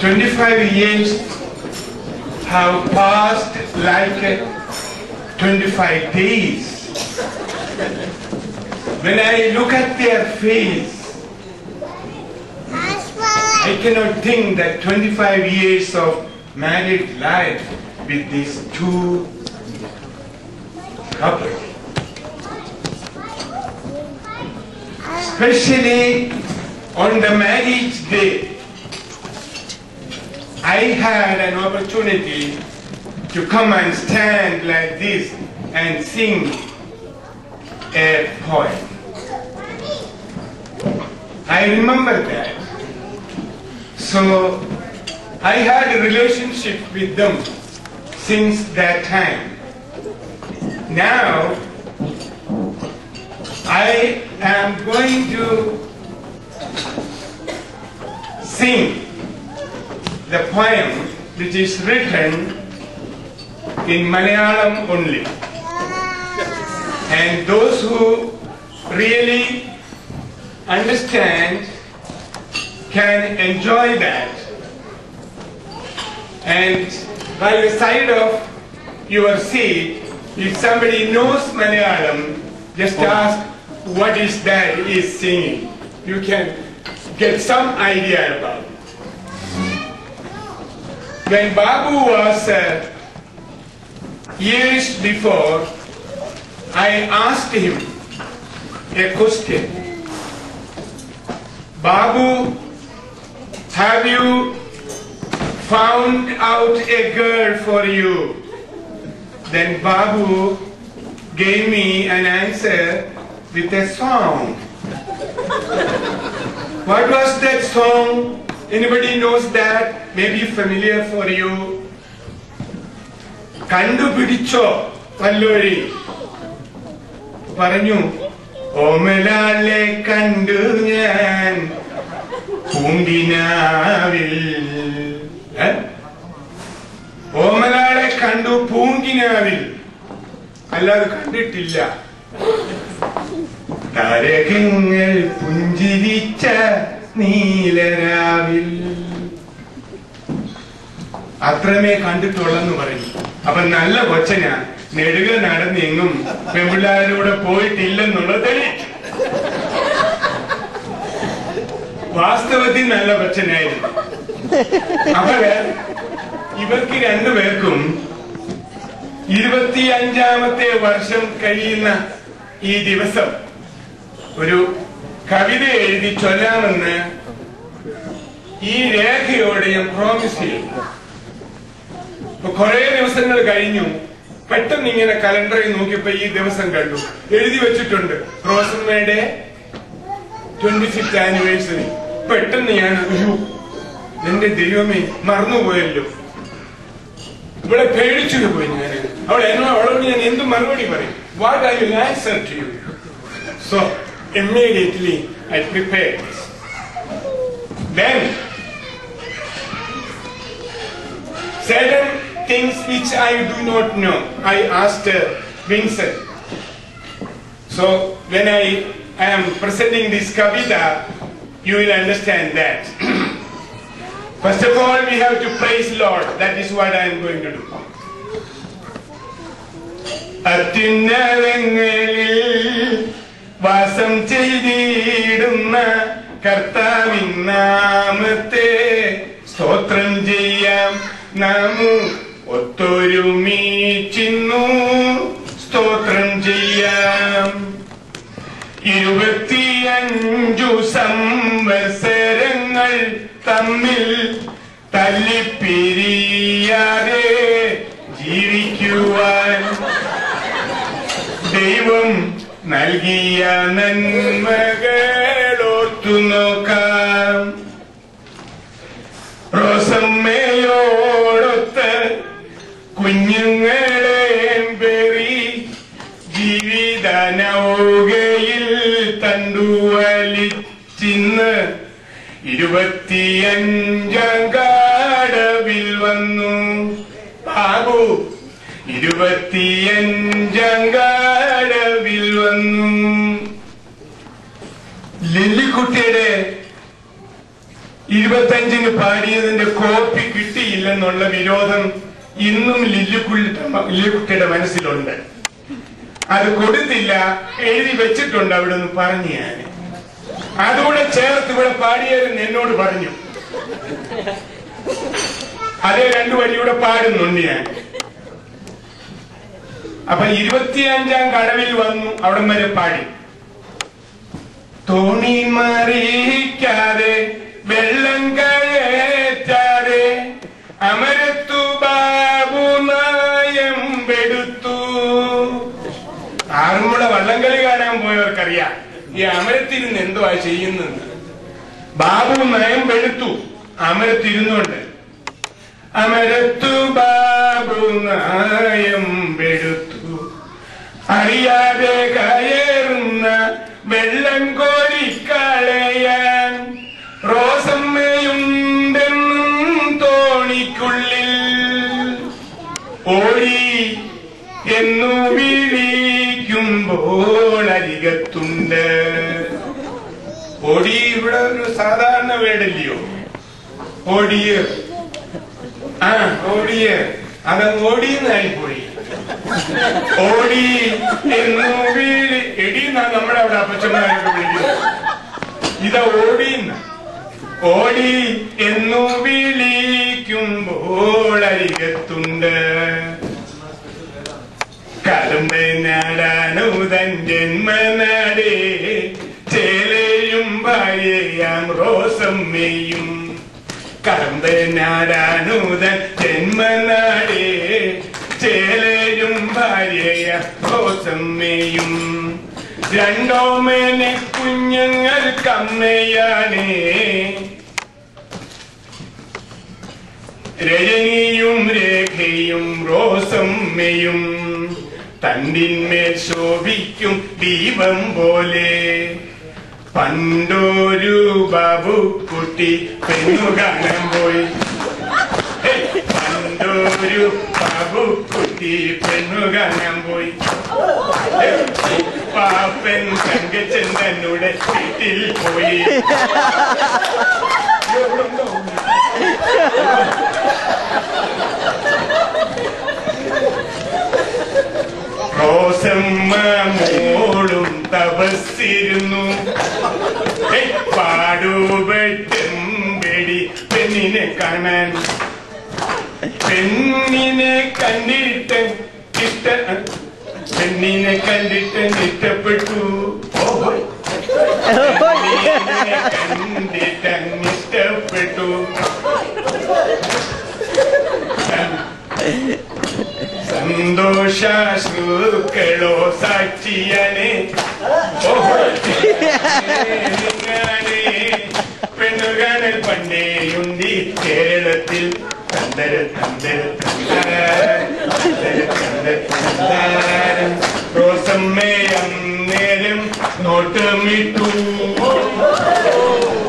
25 years have passed like 25 days. When I look at their face, I cannot think that 25 years of married life with these two couples. Especially on the marriage day, I had an opportunity to come and stand like this and sing a poem. I remember that. So I had a relationship with them since that time. Now I am going to sing the poem which is written in Malayalam only. And those who really understand can enjoy that. And by the side of your seat, if somebody knows Malayalam, just ask what is that he is singing. You can get some idea about it. When Babu was years before, I asked him a question. Babu, have you found out a girl for you? Then Babu gave me an answer with a song. What was that song? Anybody knows that? Maybe familiar for you. Kandu pidicho pallori. Paranyu. Omelale kandu nyan Poonginavil. Omelale kandu Poonginavil. Alladu kanditilla. Tarakangal punjiricha നീലരാവിൽ അത്രമേ കണ്ടിട്ടുള്ളെന്ന് പറഞ്ഞു. അപ്പൊ നല്ല കൊച്ചനാ, നെടുക നടന്നെങ്ങും പെൺപിള്ളാരുടെ പോയിട്ടില്ലെന്നുള്ളത് തെളിയിച്ചു. വാസ്തവത്തിൽ നല്ല കൊച്ചനായിരുന്നു. അപ്പൊ ഇവർക്ക് രണ്ടുപേർക്കും 25ാമത്തെ വർഷം കഴിയുന്ന ഈ ദിവസം ഒരു കവിത എഴുതി ചൊല്ലാമെന്ന് ഈ രേഖയോടെ ഞാൻ പ്രോമിസ് ചെയ്തു. കുറെ ദിവസങ്ങൾ കഴിഞ്ഞു. പെട്ടെന്ന് ഇങ്ങനെ കലണ്ടറിൽ നോക്കിയപ്പോ ഈ ദിവസം കണ്ടു, എഴുതി വെച്ചിട്ടുണ്ട് റോസമ്മയുടെ 25th ആനിവേഴ്സറി. പെട്ടെന്ന് ഞാൻ എന്റെ ദൈവമേ മറന്നുപോയല്ലോ. ഇവിടെ പേടിച്ചു പോയി ഞാൻ. അവളോട് ഞാൻ എന്ത് മറുപടി പറയും? What I will answer to you? So immediately I prepared this. Then certain things which I do not know, I asked Vincent. So when I am presenting this kavita, you will understand that. First of all, we have to praise Lord. That is what I am going to do. വാസം ചെയ്തിടുന്ന കർത്താവിൻ നാമത്തെ സ്തോത്രം ചെയ്യാം. നാം ഒത്തൊരുമിച്ചിന്നു സ്തോത്രം ചെയ്യാം. 25 സംവത്സരങ്ങൾ തമ്മിൽ തല്ലിപ്പിരിയാതെ ജീവിക്കുവാൻ ദൈവം നൽകിയ നന്മകളോർത്തു നോക്കാം. റോസമ്മയോടൊത്ത് കുഞ്ഞുങ്ങളെ പേറി ജീവിത നൗകയിൽ തണ്ടുവലിച്ചിന്ന് 25ാം കടവിൽ വന്നു. ബാബു 25ാം കടവിൽ വന്നു. ലില്ലിക്കുട്ടിയുടെ 25-ന് പാടിയതിന്റെ കോപ്പി കിട്ടിയില്ലെന്നുള്ള വിരോധം ഇന്നും ലില്ലിക്കുട്ടിയുടെ മനസ്സിലുണ്ട്. അത് കൊടുത്തില്ല, എഴുതി വെച്ചിട്ടുണ്ട് അവിടെ നിന്ന് പറഞ്ഞു. ഞാൻ അതുകൂടെ ചേർത്ത് ഇവിടെ പാടിയതെന്ന് എന്നോട് പറഞ്ഞു. അതേ 2 വരിയൂടെ പാടുന്നുണ്ട് ഞാൻ. അപ്പൊ 25-ാം കടവിൽ വന്നു, അവിടം വരെ പാടി. തോണി മറിക്കാതെ വെള്ളം കയറ്റാതെ അമരത്തു ബാബു നായമ്പെടുത്തു. ആറന്മുള വള്ളംകളി കാണാൻ പോയവർക്കറിയാം ഈ അമരത്തിരുന്ന് എന്തുവാ ചെയ്യുന്നത്. ബാബു നയമ്പെടുത്തു, അമരത്തിരുന്നുണ്ട്. അമരത്തു ബാബു നായമ്പെടുത്തു, അറിയാതെ കയറുന്ന വെള്ളം കോരിക്കളയാൻ റോസമ്മയുണ്ടെന്നും തോണിക്കുള്ളിൽ ഓടി എന്നു വിളിക്കുമ്പോൾ അരികത്തുണ്ട്. ഓടി ഇവിടെ ഒരു സാധാരണ വേടല്ലയോ, ഓടിയ്. ഓടിയ് അതങ്ങ് ഓടിയെന്നായിപ്പോയി. ഓടി എന്നു വിളി എടിയെന്നാ നമ്മുടെ അവിടെ അപ്പച്ചന്മാരൊക്കെ വിളിക്കുന്നത്. ഇതാ ഓടിയെന്ന. ഓടി എന്നു വിളിക്കുമ്പോൾ അരികത്തുണ്ട്. കലമ്പനാടാനുതൻ ജന്മനാടേ ചേലയും ഭാര്യയാം റോസമ്മയും. കലമ്പനാടാനുതൻ ജന്മനാടേ ചേലയും ഭാര്യയാം റോസമ്മയും. 2 ഓമനെ കുഞ്ഞുങ്ങൾക്കമ്മയാണേ രജനിയും രേഖയും റോസമ്മയും. തണ്ടിന്മേൽ ശോഭിക്കും ദീപം പോലെ പണ്ടൊരു ബാബുക്കുട്ടി പെണ്ണു കാണാൻ പോയി. പണ്ടൊരു ബാബുക്കുട്ടി പെണ്ണു കാണാൻ പോയി. പാപ്പൻ തങ്കച്ചൻ തന്നോട് വീട്ടിൽ പോയി. റോസമ്മ മോളും തപസ്സിരുന്നു. പാടുപെട്ടെമ്പടി പെണ്ണിനെ കാണാൻ. പെണ്ണിനെ കണ്ടിട്ട് ഇഷ്ടപ്പെട്ടു. കണ്ടിട്ടങ്ങിഷ്ടപ്പെട്ടു. സന്തോഷാശ്രുക്കളോ സാക്ഷിയാണേ. പെണ്ണുകാണൽ പണ്ടേയുണ്ടി കേരളത്തിൽ. റോസമ്മയം നേരം നോട്ടമിട്ടു.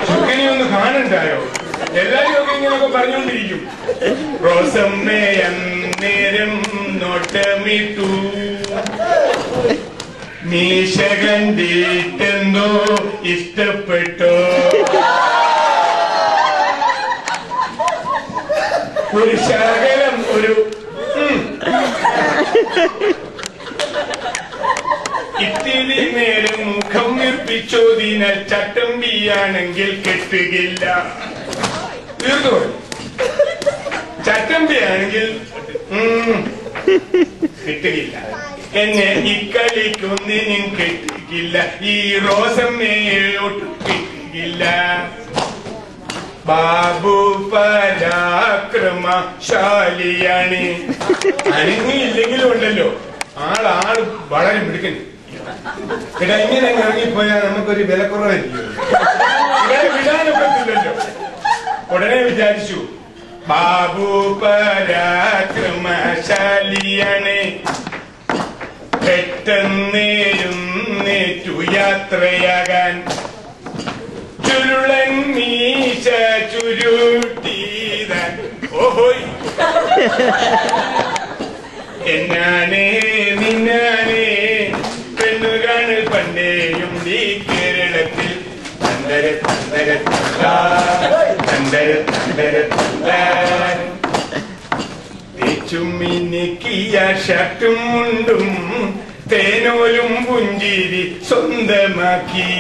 ചുക്കനെ ഒന്ന് കാണണ്ടായോ? എല്ലാരും ഒക്കെ ഇങ്ങനെയൊക്കെ പറഞ്ഞുകൊണ്ടിരിക്കും. റോസമ്മയം നേരം നോട്ടമിട്ടു. മീശ കണ്ടിട്ടെന്തോ ഇഷ്ടപ്പെട്ടോ. ഒരു ശകലം ഒരു ഇത്തിരി നേരം മുഖം നിർപ്പിച്ചോതിനാൽ ചട്ടമ്പിയാണെങ്കിൽ കെട്ടുകില്ല. തീർന്നു. ചട്ടമ്പിയാണെങ്കിൽ കിട്ടുകില്ല. എന്നെ ഇക്കളിക്കൊന്നിനും കിട്ടുകില്ല. ഈ റോസമ്മയോട്ട് കിട്ടുകില്ല. ബാബു പരാക്രമശാലിയാണ്. അനങ്ങിയില്ലെങ്കിലും ഉണ്ടല്ലോ ആള് വളരെ മിടുക്കൻ. എടാ ഇങ്ങനെ ഇറങ്ങിപ്പോയാൽ നമുക്കൊരു വിലക്കുറവായിരിക്കും. ഇവിടെ വിടാനൊക്കത്തില്ലല്ലോ. ഉടനെ വിചാരിച്ചു ബാബു പരാക്രമശാലിയാണ്. പെട്ടെന്നേറ്റു യാത്രയാകാൻ. ചുരുളൻ മീശ ചുരുട്ടീതാൻ. ഓഹോയ് എന്നാനേ നിന്നാനേ പെണ്ണുകാണൽ പണ്ടേയും ഈ കേരളത്തിൽ. തന്തര തന്തര തേച്ചുമിനിക്കിയ ഷർട്ടും മുണ്ടും തേനോലും പുഞ്ചിരി സ്വന്തമാക്കി